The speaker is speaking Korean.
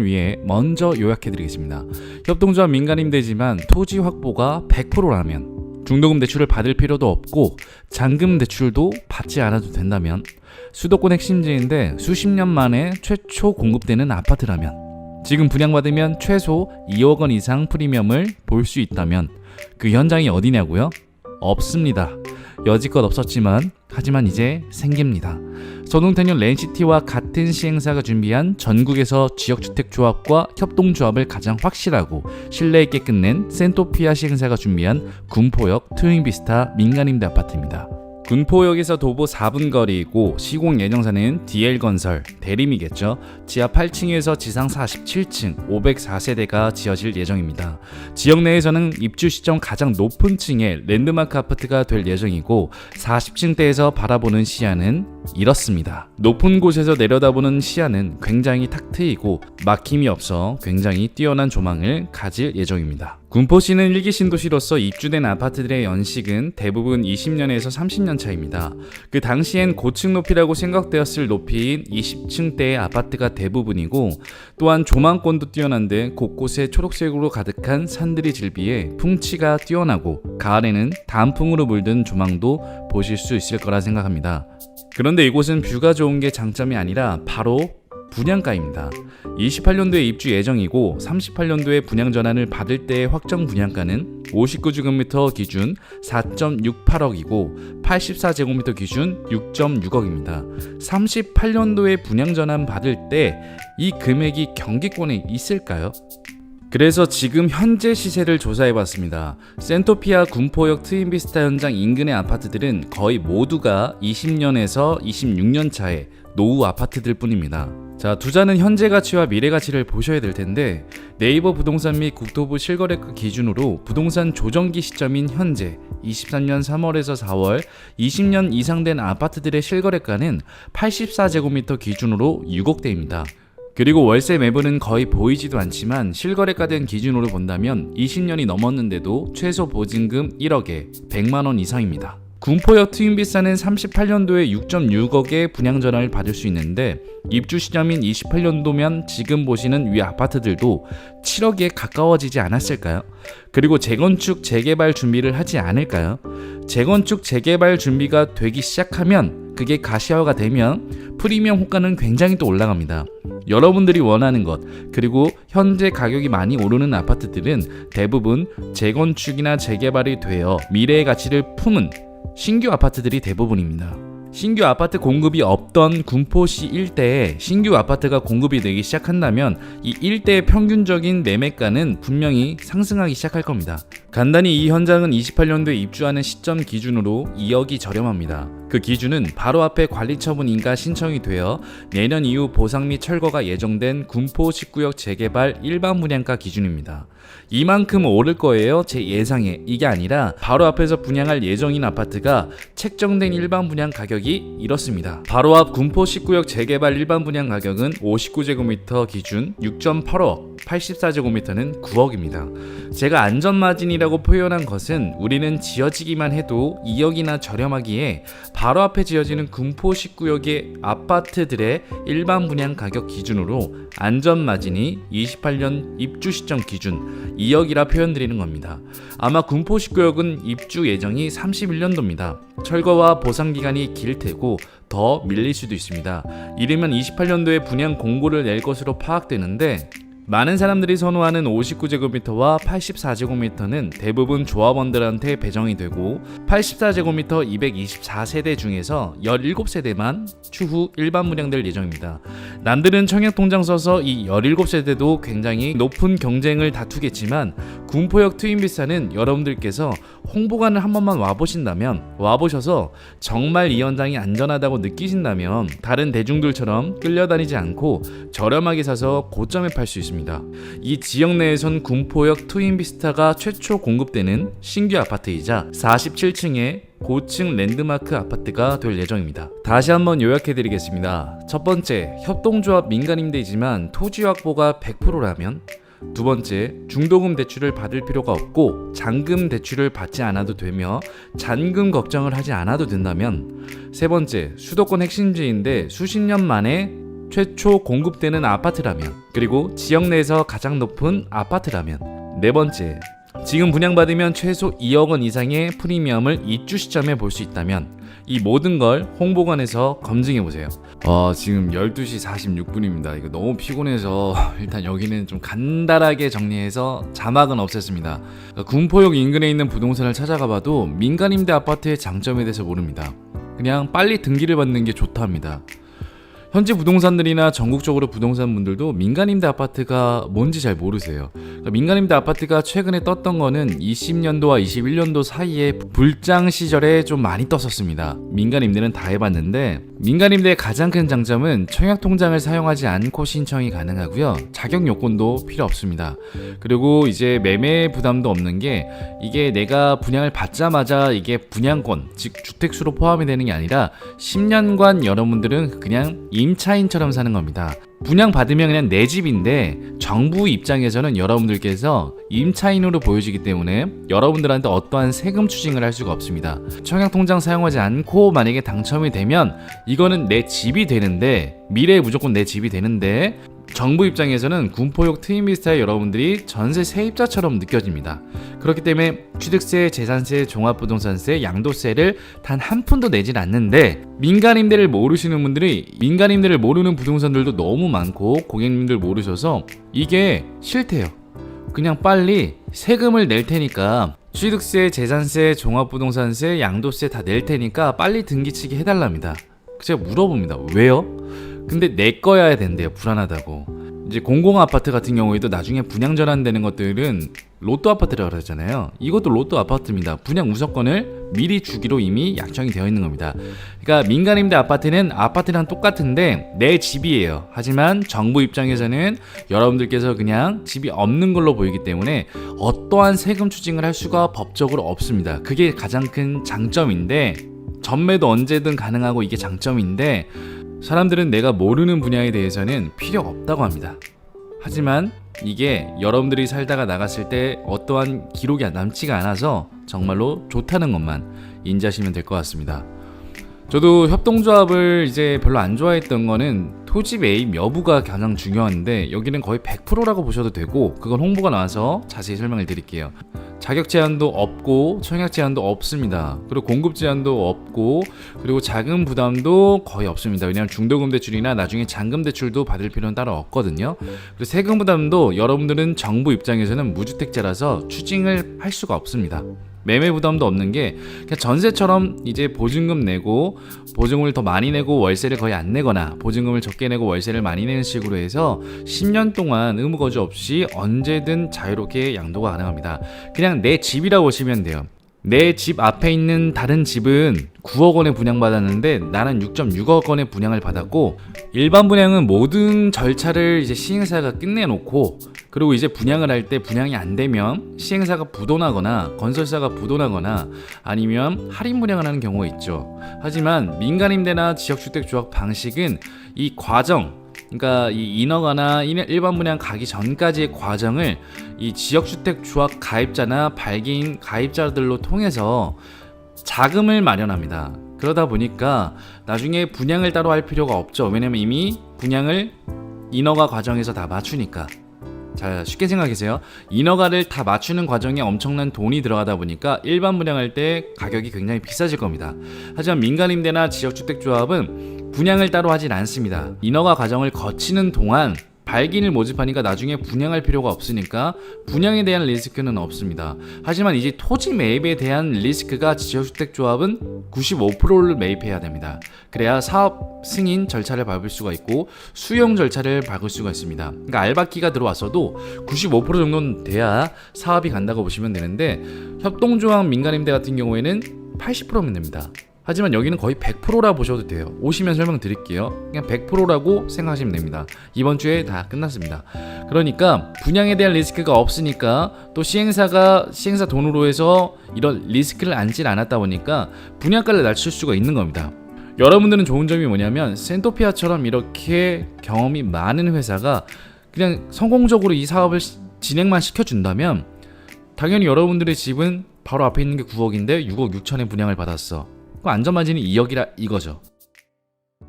위해 먼저 요약해드리겠습니다. 협동조합 민간임대지만 토지 확보가 100%라면, 중도금 대출을 받을 필요도 없고 잔금 대출도 받지 않아도 된다면, 수도권 핵심지인데 수십 년 만에 최초 공급되는 아파트라면, 지금 분양받으면 최소 2억 원 이상 프리미엄을 볼 수 있다면 그 현장이 어디냐고요? 없습니다. 여지껏 없었지만 하지만 이제 생깁니다. 서동태뉴 랜시티와 같은 시행사가 준비한 전국에서 지역주택조합과 협동조합을 가장 확실하고 신뢰 있게 끝낸 센토피아 시행사가 준비한 군포역 트윈비스타 민간임대 아파트입니다. 군포역에서 도보 4분 거리이고 시공 예정사는 DL건설, 대림이겠죠. 지하 8층에서 지상 47층 504세대가 지어질 예정입니다. 지역 내에서는 입주 시점 가장 높은 층의 랜드마크 아파트가 될 예정이고 40층대에서 바라보는 시야는 이렇습니다. 높은 곳에서 내려다보는 시야는 굉장히 탁 트이고 막힘이 없어 굉장히 뛰어난 조망을 가질 예정입니다. 군포시는 일기 신도시로서 입주된 아파트들의 연식은 대부분 20년에서 30년 차입니다. 그 당시엔 고층 높이라고 생각되었을 높이인 20층대의 아파트가 대부분이고, 또한 조망권도 뛰어난데 곳곳에 초록색으로 가득한 산들이 질비해 풍치가 뛰어나고 가을에는 단풍으로 물든 조망도 보실 수 있을 거라 생각합니다. 그런데 이곳은 뷰가 좋은 게 장점이 아니라 바로 분양가입니다. 28년도에 입주 예정이고 38년도에 분양 전환을 받을 때의 확정 분양가는 59제곱미터 기준 4.68억이고 84제곱미터 기준 6.6억입니다. 38년도에 분양 전환 받을 때 이 금액이 경기권에 있을까요? 그래서 지금 현재 시세를 조사해봤습니다. 센토피아 군포역 트윈비스타 현장 인근의 아파트들은 거의 모두가 20년에서 26년 차의 노후 아파트들 뿐입니다. 자, 투자는 현재 가치와 미래 가치를 보셔야 될 텐데, 네이버 부동산 및 국토부 실거래가 기준으로 부동산 조정기 시점인 현재 23년 3월에서 4월 20년 이상 된 아파트들의 실거래가는 84제곱미터 기준으로 6억대입니다. 그리고 월세 매물은 거의 보이지도 않지만 실거래가된 기준으로 본다면 20년이 넘었는데도 최소 보증금 1억에 100만원 이상입니다. 군포역 트윈비스타는 38년도에 6.6억의 분양 전환을 받을 수 있는데, 입주 시점인 28년도면 지금 보시는 위 아파트들도 7억에 가까워지지 않았을까요? 그리고 재건축 재개발 준비를 하지 않을까요? 재건축 재개발 준비가 되기 시작하면, 그게 가시화가 되면 프리미엄 호가는 굉장히 또 올라갑니다. 여러분들이 원하는 것, 그리고 현재 가격이 많이 오르는 아파트들은 대부분 재건축이나 재개발이 되어 미래의 가치를 품은 신규 아파트들이 대부분입니다. 신규 아파트 공급이 없던 군포시 일대에 신규 아파트가 공급이 되기 시작한다면 이 일대의 평균적인 매매가는 분명히 상승하기 시작할 겁니다. 간단히 이 현장은 28년도에 입주하는 시점 기준으로 2억이 저렴합니다. 그 기준은 바로 앞에 관리처분인가 신청이 되어 내년 이후 보상 및 철거가 예정된 군포 19역 재개발 일반 분양가 기준입니다. 이만큼 오를 거예요, 제 예상에. 이게 아니라 바로 앞에서 분양할 예정인 아파트가 책정된 일반 분양 가격이 이렇습니다. 바로 앞 군포 19역 재개발 일반 분양 가격은 59제곱미터 기준 6.8억, 84제곱미터는 9억입니다. 제가 안전마진이라고 표현한 것은 우리는 지어지기만 해도 2억이나 저렴하기에 바로 앞에 지어지는 군포 19역의 아파트들의 일반 분양 가격 기준으로 안전마진이 28년 입주 시점 기준 2억이라 표현드리는 겁니다. 아마 군포 19역은 입주 예정이 31년도입니다. 철거와 보상 기간이 길 테고 더 밀릴 수도 있습니다. 이르면 28년도에 분양 공고를 낼 것으로 파악되는데, 많은 사람들이 선호하는 59제곱미터와 84제곱미터는 대부분 조합원들한테 배정이 되고 84제곱미터 224세대 중에서 17세대만 추후 일반 분양될 예정입니다. 남들은 청약통장 써서 이 17세대도 굉장히 높은 경쟁을 다투겠지만, 군포역 트윈비스타는 여러분들께서 홍보관을 한 번만 와보셔서 정말 이 현장이 안전하다고 느끼신다면 다른 대중들처럼 끌려다니지 않고 저렴하게 사서 고점에 팔 수 있습니다. 이 지역 내에선 군포역 트윈비스타가 최초 공급되는 신규 아파트이자 47층의 고층 랜드마크 아파트가 될 예정입니다. 다시 한번 요약해드리겠습니다. 첫 번째, 협동조합 민간임대이지만 토지 확보가 100%라면, 두 번째, 중도금 대출을 받을 필요가 없고 잔금 대출을 받지 않아도 되며 잔금 걱정을 하지 않아도 된다면, 세 번째, 수도권 핵심지인데 수십 년 만에 최초 공급되는 아파트라면, 그리고 지역 내에서 가장 높은 아파트라면, 네 번째, 지금 분양받으면 최소 2억 원 이상의 프리미엄을 입주 시점에 볼 수 있다면, 이 모든 걸 홍보관에서 검증해보세요. 지금 12시 46분입니다. 이거 너무 피곤해서 일단 여기는 좀 간단하게 정리해서 자막은 없앴습니다. 군포역 인근에 있는 부동산을 찾아가봐도 민간임대 아파트의 장점에 대해서 모릅니다. 그냥 빨리 등기를 받는 게 좋다 합니다. 현지 부동산들이나 전국적으로 부동산 분들도 민간임대 아파트가 뭔지 잘 모르세요. 그러니까 민간임대 아파트가 최근에 떴던 거는 20년도와 21년도 사이에 불장 시절에 좀 많이 떴었습니다. 민간임대는 다 해봤는데, 민간임대의 가장 큰 장점은 청약통장을 사용하지 않고 신청이 가능하고요. 자격 요건도 필요 없습니다. 그리고 이제 매매 부담도 없는 게, 이게 내가 분양을 받자마자 이게 분양권, 즉 주택수로 포함이 되는 게 아니라 10년간 여러분들은 그냥 임차인처럼 사는 겁니다. 분양 받으면 그냥 내 집인데 정부 입장에서는 여러분들께서 임차인으로 보여지기 때문에 여러분들한테 어떠한 세금 추징을 할 수가 없습니다. 청약통장 사용하지 않고 만약에 당첨이 되면 이거는 내 집이 되는데, 미래에 무조건 내 집이 되는데, 정부 입장에서는 군포역 트윈비스타에 여러분들이 전세 세입자처럼 느껴집니다. 그렇기 때문에 취득세, 재산세, 종합부동산세, 양도세를 단 한 푼도 내진 않는데, 민간임대를 모르시는 분들이, 민간임대를 모르는 부동산들도 너무 많고 고객님들 모르셔서 이게 싫대요. 그냥 빨리 세금을 낼 테니까, 취득세, 재산세, 종합부동산세, 양도세 다 낼 테니까 빨리 등기치기 해달랍니다. 제가 물어봅니다. 왜요? 근데 내 거여야 된대요. 불안하다고. 이제 공공아파트 같은 경우에도 나중에 분양 전환되는 것들은 로또 아파트라고 하잖아요. 이것도 로또 아파트입니다. 분양 우선권을 미리 주기로 이미 약정이 되어 있는 겁니다. 그러니까 민간임대 아파트는 아파트랑 똑같은데 내 집이에요. 하지만 정부 입장에서는 여러분들께서 그냥 집이 없는 걸로 보이기 때문에 어떠한 세금 추징을 할 수가 법적으로 없습니다. 그게 가장 큰 장점인데, 전매도 언제든 가능하고 이게 장점인데, 사람들은 내가 모르는 분야에 대해서는 필요가 없다고 합니다. 하지만 이게 여러분들이 살다가 나갔을 때 어떠한 기록이 남지가 않아서 정말로 좋다는 것만 인지하시면 될 것 같습니다. 저도 협동조합을 이제 별로 안 좋아했던 거는 토지 매입 여부가 가장 중요한데, 여기는 거의 100%라고 보셔도 되고, 그건 홍보가 나와서 자세히 설명을 드릴게요. 자격 제한도 없고 청약 제한도 없습니다. 그리고 공급 제한도 없고, 그리고 자금 부담도 거의 없습니다. 왜냐하면 중도금 대출이나 나중에 잔금 대출도 받을 필요는 따로 없거든요. 그리고 세금 부담도 여러분들은 정부 입장에서는 무주택자라서 추징을 할 수가 없습니다. 매매 부담도 없는 게 그냥 전세처럼 이제 보증금 내고, 보증금을 더 많이 내고 월세를 거의 안 내거나 보증금을 적게 내고 월세를 많이 내는 식으로 해서 10년 동안 의무 거주 없이 언제든 자유롭게 양도가 가능합니다. 그냥 내 집이라고 보시면 돼요. 내 집 앞에 있는 다른 집은 9억 원에 분양받았는데 나는 6.6억 원에 분양을 받았고, 일반 분양은 모든 절차를 이제 시행사가 끝내놓고, 그리고 이제 분양을 할 때 분양이 안 되면 시행사가 부도나거나 건설사가 부도나거나 아니면 할인 분양을 하는 경우가 있죠. 하지만 민간임대나 지역주택조합 방식은 이 과정, 그러니까 이 인허가나 일반 분양 가기 전까지의 과정을 이 지역주택조합 가입자나 발기인 가입자들로 통해서 자금을 마련합니다. 그러다 보니까 나중에 분양을 따로 할 필요가 없죠. 왜냐면 이미 분양을 인허가 과정에서 다 맞추니까. 자, 쉽게 생각하세요. 인허가를 다 맞추는 과정에 엄청난 돈이 들어가다 보니까 일반 분양할 때 가격이 굉장히 비싸질 겁니다. 하지만 민간임대나 지역주택조합은 분양을 따로 하진 않습니다. 인허가 과정을 거치는 동안 발기인을 모집하니까 나중에 분양할 필요가 없으니까 분양에 대한 리스크는 없습니다. 하지만 이제 토지 매입에 대한 리스크가 지역주택조합은 95%를 매입해야 됩니다. 그래야 사업 승인 절차를 밟을 수가 있고 수용 절차를 밟을 수가 있습니다. 그러니까 알박기가 들어왔어도 95% 정도는 돼야 사업이 간다고 보시면 되는데, 협동조합 민간임대 같은 경우에는 80%면 됩니다. 하지만 여기는 거의 100%라 보셔도 돼요. 오시면 설명드릴게요. 그냥 100%라고 생각하시면 됩니다. 이번 주에 다 끝났습니다. 그러니까 분양에 대한 리스크가 없으니까, 또 시행사 돈으로 해서 이런 리스크를 안지 않았다 보니까 분양가를 낮출 수가 있는 겁니다. 여러분들은 좋은 점이 뭐냐면, 센토피아처럼 이렇게 경험이 많은 회사가 그냥 성공적으로 이 사업을 진행만 시켜준다면, 당연히 여러분들의 집은 바로 앞에 있는 게 9억인데 6억 6천에 분양을 받았어. 그 안전마진이 2억이라 이거죠.